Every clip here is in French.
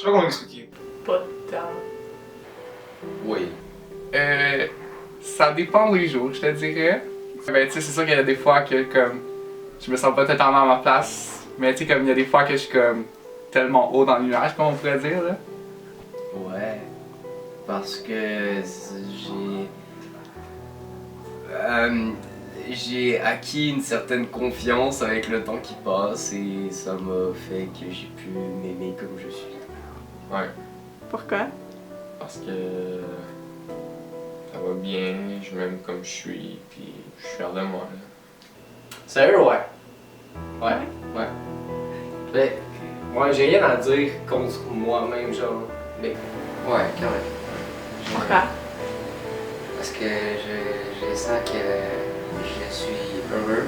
sais pas comment l'expliquer. Pas tant. Oui. Ça dépend des jours, je te dirais. Ben, tu sais, c'est sûr qu'il y a des fois que, comme, je me sens pas totalement à ma place. Mais, tu sais, comme, il y a des fois que je suis, comme, tellement haut dans le nuage, comme on pourrait dire, là. Ouais. Parce que j'ai acquis une certaine confiance avec le temps qui passe et ça m'a fait que j'ai pu m'aimer comme je suis. Ouais. Pourquoi? Parce que ça va bien, je m'aime comme je suis, puis je suis fier de moi. Là. Sérieux, ouais. Ouais. Mais, ouais, j'ai rien à dire contre moi-même, genre. Mais, Ouais, quand même. Pourquoi? Parce que je sens que je suis heureux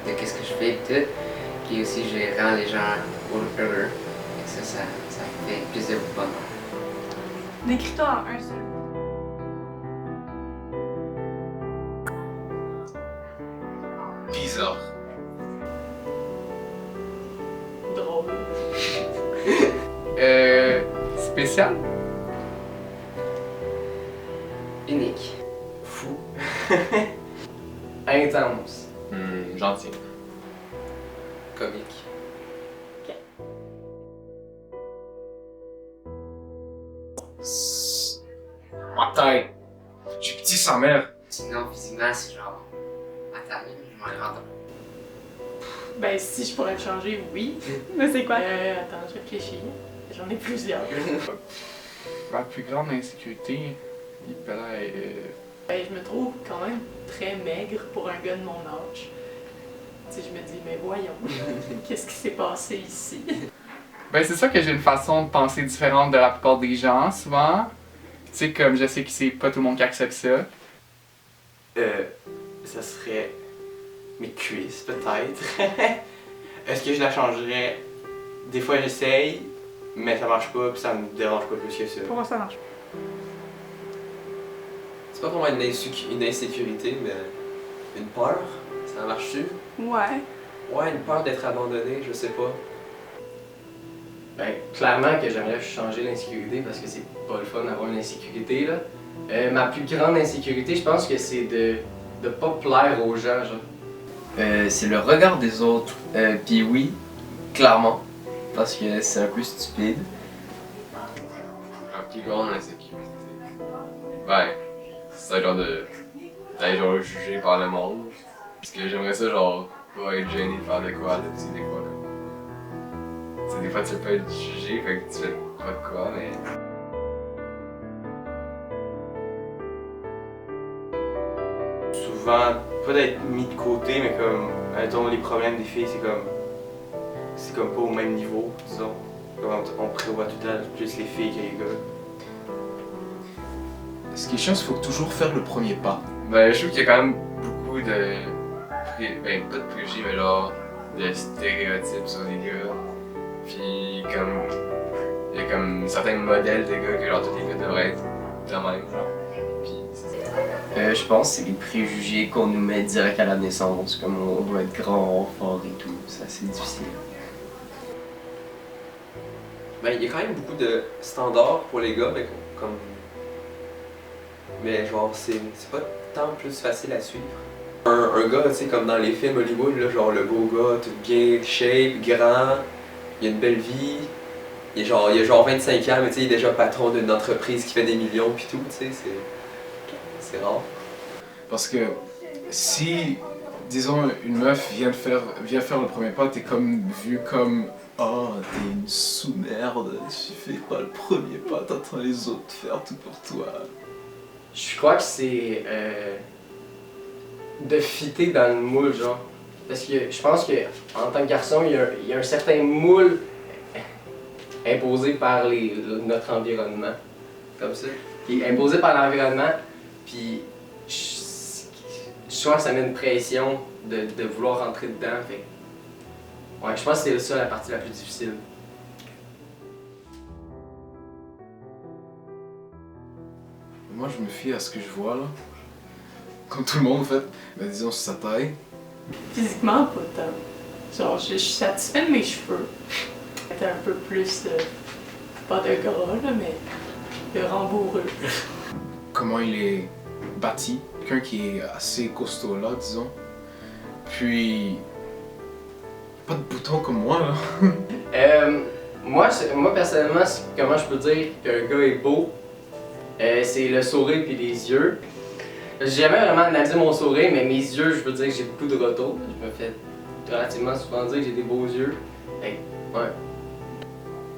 de qu'est-ce que je fais et tout. Puis aussi, je rends les gens heureux. Et ça fait plus de bonheur. Décris-toi en un seul. Bizarre. Drôle. Spécial? Unique. fou. Intense. Gentil. Comique. Ma taille. Je suis petit sa mère. Sinon, physiquement, c'est genre ma taille, je m'en rends. Ben, si je pourrais le changer, oui. Mais c'est quoi? Attends, je réfléchis. J'en ai plusieurs. Ma plus grande insécurité, il paraît. Ben, je me trouve quand même très maigre pour un gars de mon âge. Tu sais, je me dis, mais voyons, qu'est-ce qui s'est passé ici? Ben, c'est sûr que j'ai une façon de penser différente de la plupart des gens, souvent. Tu sais, comme je sais que c'est pas tout le monde qui accepte ça. Ça serait mes cuisses, peut-être. Est-ce que je la changerais? Des fois, j'essaye, mais ça marche pas, puis ça me dérange pas plus que ça. Pourquoi ça marche? C'est pas vraiment une insécurité, mais une peur. Ça marche-tu? Ouais. Ouais, une peur d'être abandonné, je sais pas. Ben, clairement que j'aimerais changer l'insécurité parce que c'est pas le fun d'avoir une insécurité, là. Ma plus grande insécurité, je pense que c'est de pas plaire aux gens, genre. C'est le regard des autres. Puis oui, clairement. Parce que c'est un peu stupide. Ma plus grande insécurité. Ben, c'est genre d'être genre jugé par le monde. Parce que j'aimerais ça genre pas être gêné de faire de quoi, là, tu sais, des fois là. Tu sais, des fois tu peux être jugé, fait que tu fais pas de quoi, mais. Souvent, pas d'être mis de côté, mais comme, admettons, les problèmes des filles, c'est comme pas au même niveau, disons. Comme on prévoit tout le temps plus les filles que les gars. Ce qui est chiant, c'est qu'il faut toujours faire le premier pas. Ben, je trouve qu'il y a quand même beaucoup de. Ben, pas de préjugés, mais genre, de stéréotypes sur les gars. Puis, comme. Il y a comme certains modèles de gars que genre tous les gars devraient être de même, genre. Puis, Je pense que c'est les préjugés qu'on nous met direct à la naissance. Comme on doit être grand, fort et tout. Ça, c'est difficile. Ben, il y a quand même beaucoup de standards pour les gars, mais comme. Mais genre, c'est pas tant plus facile à suivre. Un gars, tu sais, comme dans les films Hollywood, là, genre le beau gars, tout bien shape, grand, il a une belle vie, il a genre 25 ans, mais tu sais, il est déjà patron d'une entreprise qui fait des millions pis tout, tu sais, c'est rare. Parce que si, disons, une meuf vient faire le premier pas, t'es comme vu comme oh, t'es une sous-merde, tu fais pas le premier pas, t'attends les autres faire tout pour toi. Je crois que c'est de fitter dans le moule, genre. Parce que je pense que en tant que garçon, il y a un certain moule imposé par notre environnement. Comme ça. Qui est imposé par l'environnement, puis je crois que ça met une pression de vouloir rentrer dedans. Fait. Ouais, je pense que c'est ça la partie la plus difficile. Moi, je me fie à ce que je vois là. Comme tout le monde, en fait. Ben, disons, sur sa taille. Physiquement, pas tant. Genre, je suis satisfaite de mes cheveux. C'était un peu plus, pas de gras, là, mais de rembourreux. Comment il est bâti, quelqu'un qui est assez costaud là, disons. Puis, pas de boutons comme moi là. Moi personnellement, comment je peux dire qu'un gars est beau, c'est le sourire puis les yeux. J'ai jamais vraiment analysé mon sourire, mais mes yeux, je peux dire que j'ai beaucoup de retours. Je me fais relativement souvent dire que j'ai des beaux yeux. Ouais.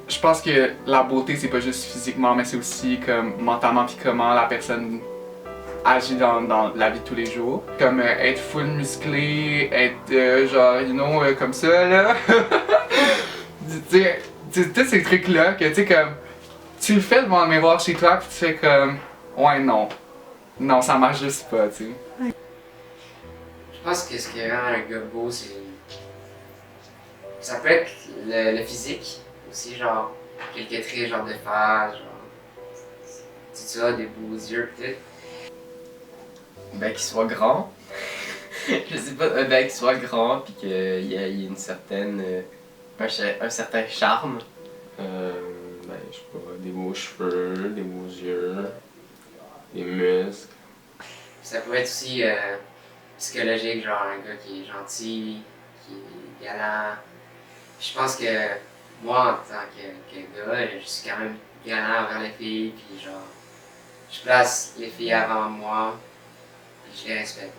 Je pense que la beauté, c'est pas juste physiquement, mais c'est aussi comme mentalement puis comment la personne agit dans la vie de tous les jours. Comme être full musclé, être genre, you know, comme ça, là. Tu sais, tous ces trucs-là que, tu sais, comme, tu le fais devant le miroir chez toi puis tu fais comme, ouais, non. Non, ça marche juste pas, tu sais. Je pense que ce qui rend un gars beau, c'est... Ça peut être le physique, aussi, genre, quelques traits, genre de face, genre... Tu sais, des beaux yeux, peut-être. Ben, qu'il soit grand. Je sais pas, ben, qu'il soit grand, puis qu'il y ait une certaine... un certain charme. Ben, je sais pas, des beaux cheveux, des beaux yeux, des muscles. Ça peut être aussi psychologique, genre un gars qui est gentil, qui est galant. Je pense que moi, en tant que gars, je suis quand même galant envers les filles, puis genre, je place les filles avant moi, puis je les respecte.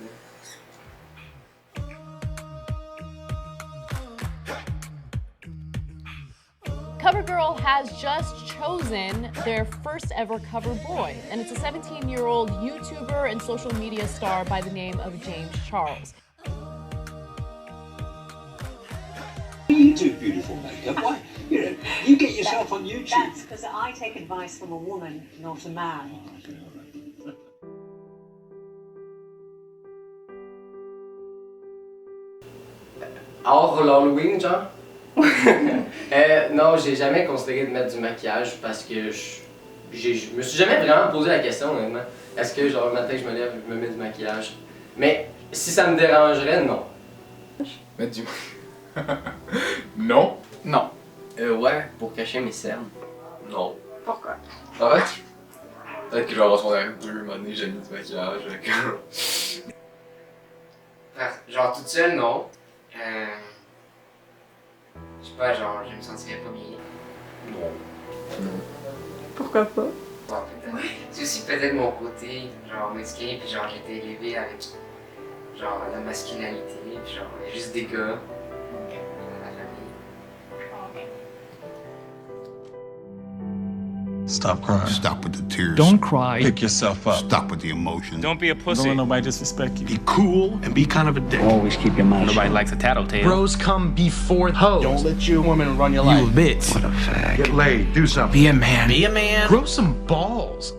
CoverGirl has just chosen their first ever cover boy, and it's a 17-year-old YouTuber and social media star by the name of James Charles. You do beautiful makeup. Why? You know, you get yourself on YouTube. That's because I take advice from a woman, not a man. Hors l'Halloween, genre? Non, j'ai jamais considéré de mettre du maquillage parce que je me suis jamais vraiment posé la question, honnêtement. Est-ce que, genre, le matin je me lève, je me mets du maquillage? Mais si ça me dérangerait, non. Mettre du... Non. Non. Ouais, pour cacher mes cernes. Non. Pourquoi? En fait, peut-être que genre en secondaire 2, un moment donné, j'ai mis du maquillage. Genre toute seule, non. Je sais pas, genre, je me sentirais pas bien. Non. Pourquoi pas? Bon, peut-être. C'est aussi peut-être mon côté, genre, mexicain, puis genre, j'ai été élevé avec, genre, la masculinité, puis genre, il y a juste des gars dans la famille. Stop crying. Stop with the tears. Don't cry. Pick yourself up. Stop with the emotion. Don't be a pussy. Don't let nobody disrespect you. Be cool and be kind of a dick. Always keep your mouth shut. Nobody likes a tattletale. Bros come before hoes. Don't let your woman run your life. You bitch. What a fag. Get laid. Do something. Be a man. Be a man. Grow some balls.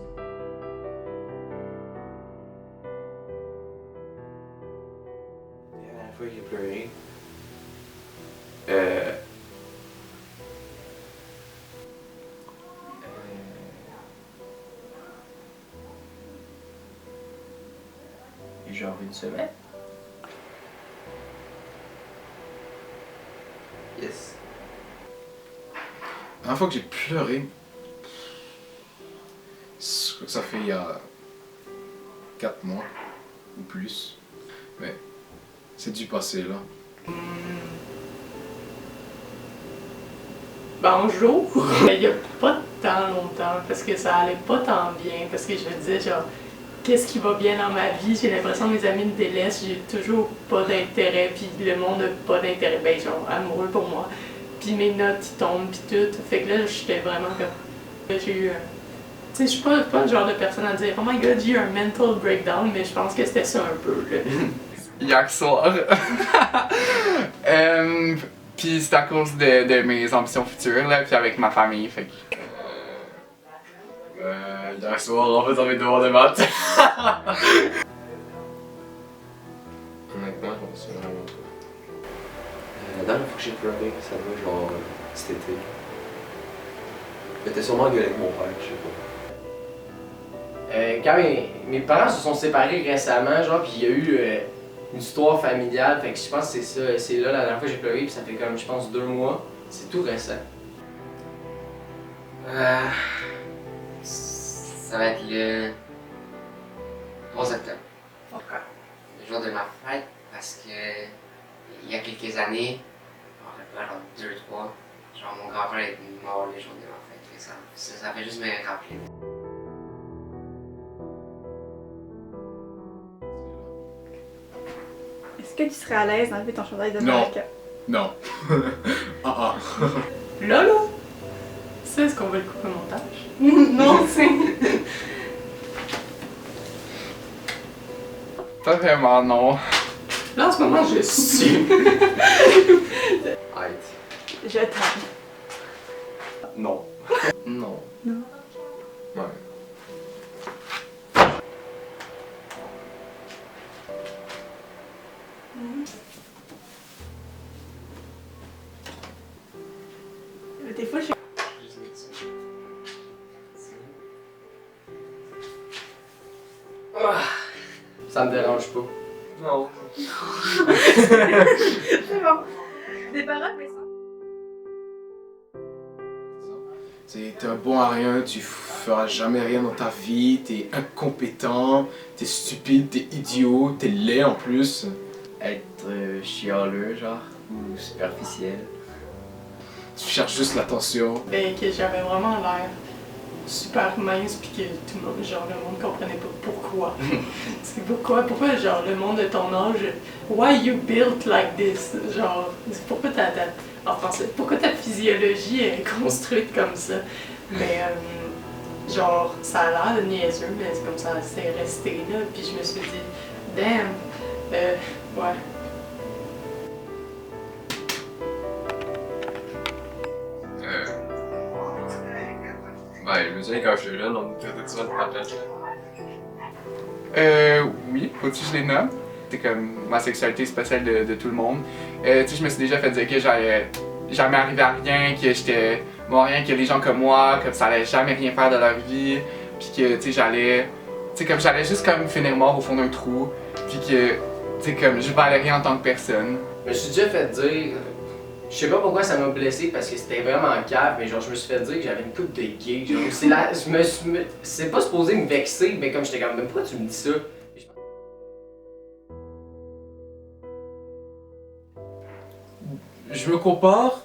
La dernière fois que j'ai pleuré. Et genre une semaine. Yes. La dernière fois que j'ai pleuré, ça fait il y a 4 mois ou plus. Mais c'est du passé là. Ben, un jour, il y a pas tant longtemps, parce que ça allait pas tant bien, parce que je me disais genre, qu'est-ce qui va bien dans ma vie? J'ai l'impression que mes amis me délaissent, j'ai toujours pas d'intérêt, puis le monde n'a pas d'intérêt, ben genre amoureux pour moi. Puis mes notes ils tombent, puis tout. Fait que là, j'étais vraiment comme. J'ai eu. Tu sais, je suis pas le genre de personne à dire, oh my god, j'ai eu un mental breakdown, mais je pense que c'était ça un peu, là. Hier soir. Puis c'est à cause de mes ambitions futures, là, puis avec ma famille, fait que... Hier soir, en faisant mes devoirs de maths. Honnêtement, je m'en souviens vraiment pas. La dernière fois que j'ai pleuré, ça va genre cet été. J'étais sûrement gueulé avec mon père, je sais pas. Quand mes parents se sont séparés récemment, genre, puis il y a eu une histoire familiale, fait que je pense que c'est ça, c'est là la dernière fois que j'ai pleuré, puis ça fait comme, je pense, 2 mois. C'est tout récent. Ça va être le 11 octobre. Le jour de ma fête, parce que il y a quelques années, en fait pas genre 2-3, genre mon grand-père est mort le jour de ma fête. Ça fait juste me rappeler. Est-ce que tu serais à l'aise d'enlever ton chandail de Non. marque? Non. Ah ah. Là, ça, est-ce qu'on va le couper au montage? Non, c'est... Pas vraiment, non. Là, en ce moment, je suis... Je t'aime. Non. Non. Non. Ouais. Des fois, je... Ça me dérange pas. Non. C'est bon. Des paroles, mais ça. T'es un bon à rien, tu feras jamais rien dans ta vie, t'es incompétent, t'es stupide, t'es idiot, t'es laid en plus. Être chialeux, genre, ou superficiel. Tu cherches juste l'attention. Ben, que j'avais vraiment l'air super mince, puis que tout le monde, genre, le monde comprenait pas pourquoi. C'est pourquoi, genre, le monde de ton âge, why you built like this? Genre, pourquoi en français, pourquoi ta physiologie est construite comme ça? Mais, genre, ça a l'air de niaiseux, mais c'est comme ça, c'est resté là, puis je me suis dit, damn, ouais. Ben, je me souviens quand j'étais jeune, on me traitait souvent de papette. Oui, faut-tu que je les nomme? C'est comme ma sexualité, c'est pas celle de tout le monde. Tu sais, je me suis déjà fait dire que j'allais jamais arriver à rien, que j'étais bon rien, que les gens comme moi, comme ça allait jamais rien faire de leur vie, puis que, tu sais, j'allais juste comme finir mort au fond d'un trou, puis que, tu sais, comme je valais rien en tant que personne. Je me suis déjà fait dire, je sais pas pourquoi ça m'a blessé parce que c'était vraiment cave, mais genre je me suis fait dire que j'avais une coupe de gay. Genre, c'est pas supposé me vexer, mais comme j'étais comme, mais pourquoi tu me dis ça? Je me compare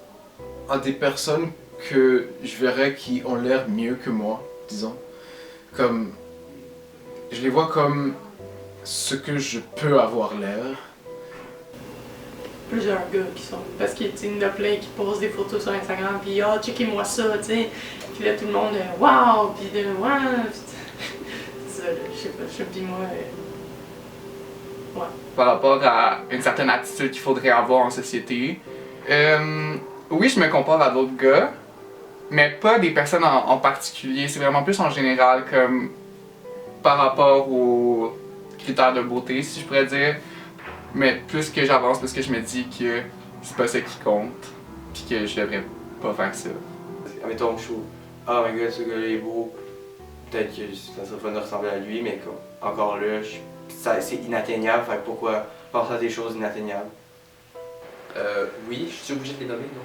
à des personnes que je verrais qui ont l'air mieux que moi, disons. Comme, je les vois comme ce que je peux avoir l'air. Plusieurs gars qui sont. Parce qu'il y en a plein qui posent des photos sur Instagram, puis ah, checkez-moi ça, tu sais. Puis là, tout le monde, waouh, puis de waouh. C'est ça, là, je sais pas, puis moi. Ouais. Par rapport à une certaine attitude qu'il faudrait avoir en société, oui, je me compare à d'autres gars, mais pas des personnes en particulier. C'est vraiment plus en général, comme par rapport aux critères de beauté, si je pourrais dire. Mais plus que j'avance, plus que je me dis que c'est pas ça qui compte, puis que je devrais pas faire ça. Admettons, je trouve, ah my god, ce gars-là est beau, peut-être que ça serait fun de ressembler à lui, mais encore là, c'est inatteignable, fait que pourquoi penser à des choses inatteignables? Oui, je suis obligé de les nommer, non?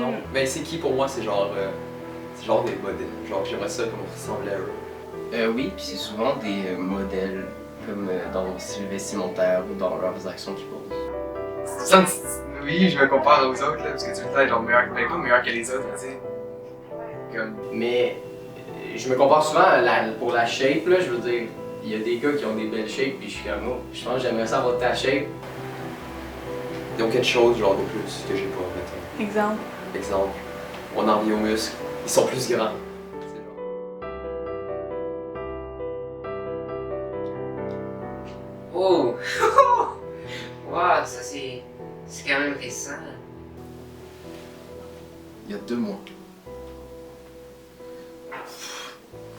Non. Mais c'est qui pour moi? C'est genre des modèles. Genre, j'aimerais ça comme ressembler à eux. Oui, puis c'est souvent des modèles, comme dans le style vestimentaire ou dans leurs actions qu'ils posent. Oui, je me compare aux autres, là, parce que tu me dis, genre, meilleur que les autres, tu sais. Mais je me compare souvent pour la shape, là, je veux dire, il y a des gars qui ont des belles shapes, puis je suis comme, oh, je pense que j'aimerais ça avoir ta shape. Ils ont quelque chose genre de plus que j'ai pas, mettons. Exemple. Exemple, on en revient aux muscles, ils sont plus grands. Oh! Wow, ça c'est quand même récent. Il y a 2 mois.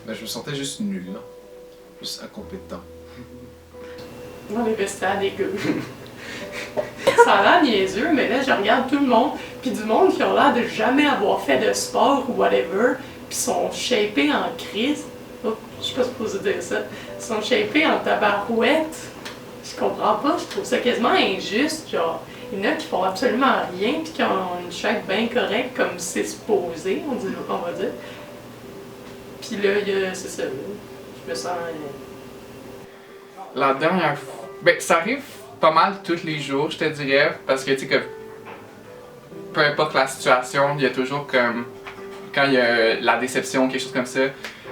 Ben, je me sentais juste nul, là. Juste incompétent. Dans les vestiaires des gars. Ça a l'air niaiseux, mais là, je regarde tout le monde, puis du monde qui a l'air de jamais avoir fait de sport ou whatever, puis sont shapés en crise. Oh, je suis pas supposée dire ça. Ils sont shapés en tabarouette. Je comprends pas, je trouve ça quasiment injuste. Genre, il y en a qui font absolument rien, puis qui ont une shape bien correcte, comme c'est supposé, on va dire. Puis là, c'est ça, je me sens... La dernière fois, ben ça arrive pas mal tous les jours, je te dirais, parce que tu sais que peu importe la situation, il y a toujours comme, quand il y a la déception, quelque chose comme ça,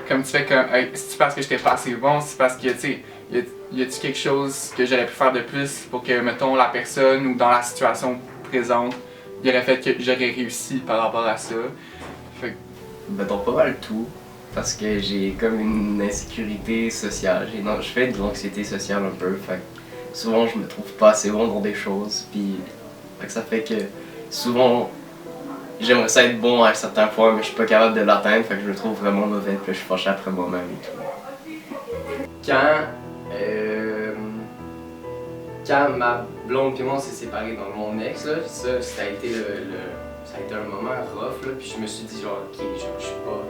comme tu fais comme, hey, c'est parce que j'étais pas assez bon, c'est parce que tu sais, y a-tu quelque chose que j'aurais pu faire de plus pour que, mettons, la personne ou dans la situation présente, il aurait fait que j'aurais réussi par rapport à ça. Fait que... Mettons pas mal tout, parce que j'ai comme une insécurité sociale. Je fais de l'anxiété sociale un peu, fait que souvent je me trouve pas assez bon dans des choses, puis fait que ça fait que souvent j'aimerais ça être bon à un certain point, mais je suis pas capable de l'atteindre, fait que je me trouve vraiment mauvais, puis je suis fâché après moi-même et tout. Quand ma blonde et moi on s'est séparés dans mon ex, là, ça a été ça a été un moment rough, là, puis je me suis dit genre ok, je suis pas...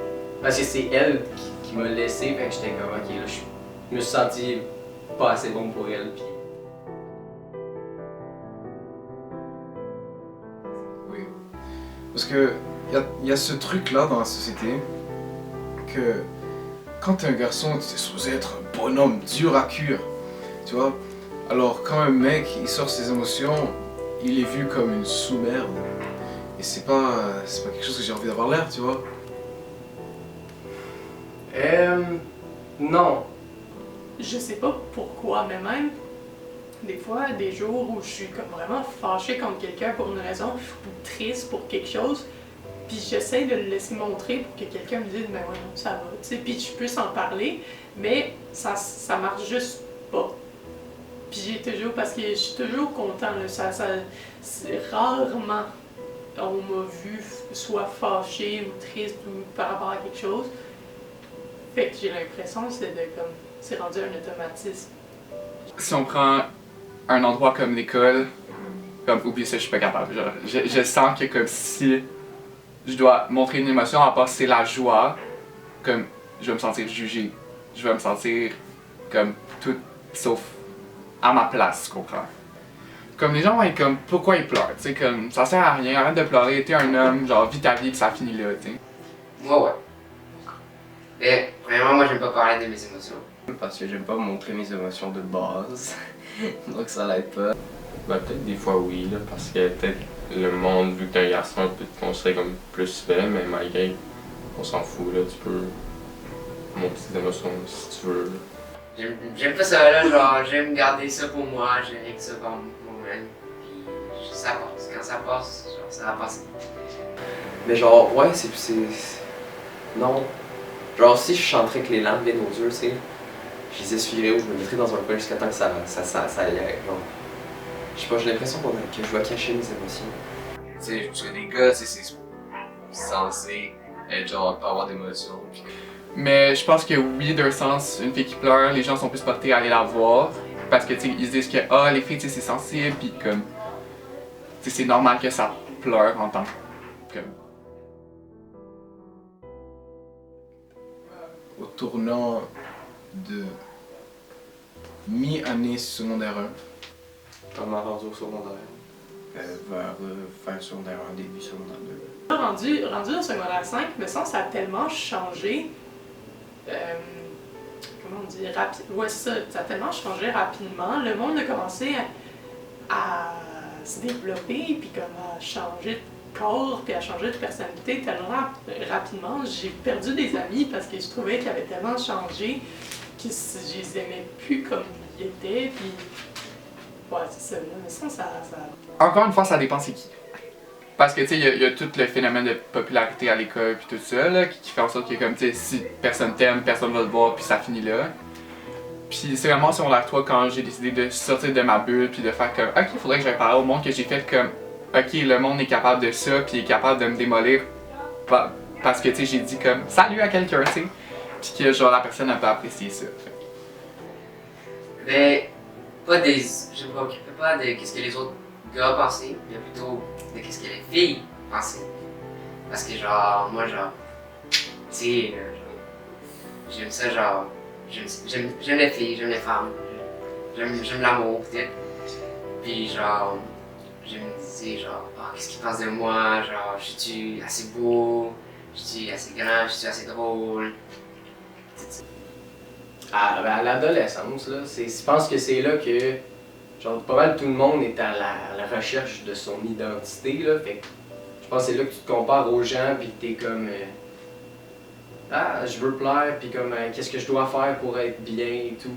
Parce que c'est elle qui m'a laissé, fait que j'étais comme ok, là, je me suis senti pas assez bon pour elle, puis... Oui. Parce que y a ce truc-là dans la société que quand t'es un garçon, t'es supposé être un bonhomme dur à cuire, tu vois. Alors quand un mec il sort ses émotions, il est vu comme une sous-merde. Et c'est pas quelque chose que j'ai envie d'avoir l'air, tu vois. Non. Je sais pas pourquoi, mais même des fois, des jours où je suis comme vraiment fâchée contre quelqu'un pour une raison ou triste pour quelque chose, puis j'essaie de le laisser montrer pour que quelqu'un me dise « ben ouais, non, ça va », tu sais, puis je puisse en parler, mais ça marche juste pas. Puis j'ai toujours, parce que je suis toujours content, là, c'est rarement on m'a vu soit fâché ou triste ou par rapport à quelque chose. Fait que j'ai l'impression que c'est rendu un automatisme. Si on prend un endroit comme l'école, comme oublie ça, je suis pas capable. Genre, je sens que comme si je dois montrer une émotion, à part c'est la joie, comme je vais me sentir jugé. Je vais me sentir comme tout sauf à ma place, tu comprends? Comme les gens vont être comme pourquoi ils pleurent, tu sais, comme ça sert à rien, arrête de pleurer, t'es un homme, genre vis ta vie que ça finit là, tu sais. Ouais. Mais premièrement, moi j'aime pas parler de mes émotions. Parce que j'aime pas montrer mes émotions de base, donc ça l'aide pas. Ben peut-être des fois oui, là, parce que peut-être le monde, vu que t'es un garçon, peut te considérer comme plus faible, mais malgré, on s'en fout, là, tu peux montrer tes émotions si tu veux. J'aime pas ça, là, genre j'aime garder ça pour moi, j'ai rien que ça pour moi-même, puis ça passe. Quand ça passe, genre ça va passer. Mais genre, ouais, c'est... Non. Genre, si je chanterais que les larmes viennent aux yeux, tu sais, je les essuierais ou je me mettrais dans un coin jusqu'à temps que ça aille, genre... Je sais pas, j'ai l'impression que je dois cacher mes émotions. Tu sais, parce que les gars, c'est censé être genre, pas avoir d'émotions. Mais je pense que oui, d'un sens, une fille qui pleure, les gens sont plus portés à aller la voir. Parce que, tu sais, ils se disent que, ah, les filles, tu sais, c'est sensible, pis comme... Tu sais, c'est normal que ça pleure en tant que... Au tournant de mi-année secondaire 1. On m'a rendu au secondaire. Vers fin secondaire 1, début secondaire 2. Rendu au secondaire 5, mais ça a tellement changé. Comment on dit? Ouais, ça a tellement changé rapidement. Le monde a commencé à se développer, puis comme à changer de corps, puis à changer de personnalité tellement rapidement. J'ai perdu des amis parce que je trouvais qu'ils avaient tellement changé que je les aimais plus comme ils étaient, puis... Ouais, c'est ça, mais ça... Encore une fois, ça dépend c'est qui. Parce que, tu sais, il y a tout le phénomène de popularité à l'école puis tout ça, là, qui fait en sorte que, comme, tu sais, si personne t'aime, personne va te voir, puis ça finit là. Puis c'est vraiment sur l'air 3 quand j'ai décidé de sortir de ma bulle, puis de faire comme, ok, il faudrait que j'aille parler au monde, que j'ai fait comme, ok, le monde est capable de ça, puis est capable de me démolir. Parce que, tu sais, j'ai dit comme, salut à quelqu'un, tu sais. Puis que, genre, la personne a pas apprécié ça. Mais, je me préoccupais pas de qu'est-ce que les autres gars pensaient, mais plutôt de qu'est-ce que les filles pensaient. Parce que genre, moi genre, tu sais, j'aime ça genre, j'aime les filles, j'aime les femmes, j'aime l'amour peut-être. Puis genre, je me disais genre, oh, qu'est-ce qu'ils pensent de moi, genre, je suis assez beau, je suis assez grand, je suis assez drôle. À l'adolescence, là, je pense que c'est là que genre pas mal tout le monde est à la recherche de son identité, là, fait que je pense que c'est là que tu te compares aux gens pis que t'es comme ah, je veux plaire, pis comme qu'est-ce que je dois faire pour être bien et tout.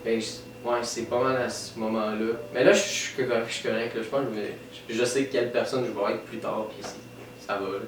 Ben, ouais, c'est pas mal à ce moment-là. Mais là, je suis correct, là, je pense que je sais quelle personne je vais être plus tard, pis ça va, là.